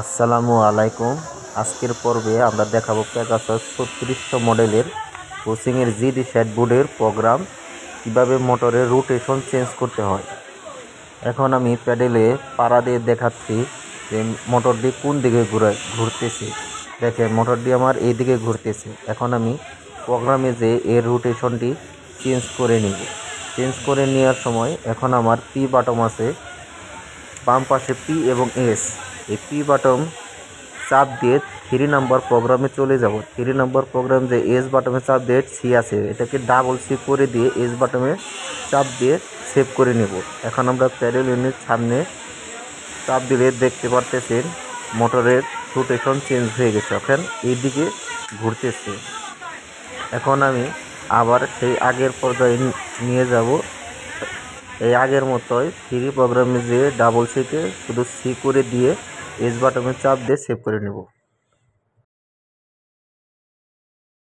আসসালামু আলাইকুম। আজকের পর্বে আমরা দেখাবো পেগাসাস 3600 মডেলের কোচিংয়ের জিডি সেট বোর্ডের প্রোগ্রাম কিভাবে মোটরের রোটেশন চেঞ্জ করতে হয়। এখন আমি প্যাডেলে পাড়া দিয়ে দেখাচ্ছি যে মোটরটি কোন দিকে ঘুরতেছে। দেখেন মোটরটি আমার এই দিকে ঘুরতেছে। এখন আমি প্রোগ্রামে যে এর রোটেশনটি চেঞ্জ করে নিব। চেঞ্জ করে নেওয়ার সময় এখন আমার পি বাটন আছে, বাম পাশে পি এবং এস। এই পি বাটন চাপ দিয়ে 3 নম্বর প্রোগ্রামে চলে যাব। 3 নম্বর প্রোগ্রাম যে এস বাটনে চাপ দিয়ে সি আছে, এটাকে ডাবল সি করে দিয়ে এস বাটনে চাপ দিয়ে সেভ করে নেব। এখন আমরা প্যাডেল ইউনিট সামনে চাপ দিলে দেখতে পারতেছেন মোটরের রোটেশন চেঞ্জ হয়ে গেছে, এখন এইদিকে ঘুরতেছে। এখন আমি আবার সেই আগের পর্যায়ে নিয়ে যাব। এই আগের মতোই 3 প্রোগ্রামে যেয়ে ডাবল সিতে শুধু সি করে দিয়ে এস বাটনে চাপ দিয়ে সেভ করে নেব।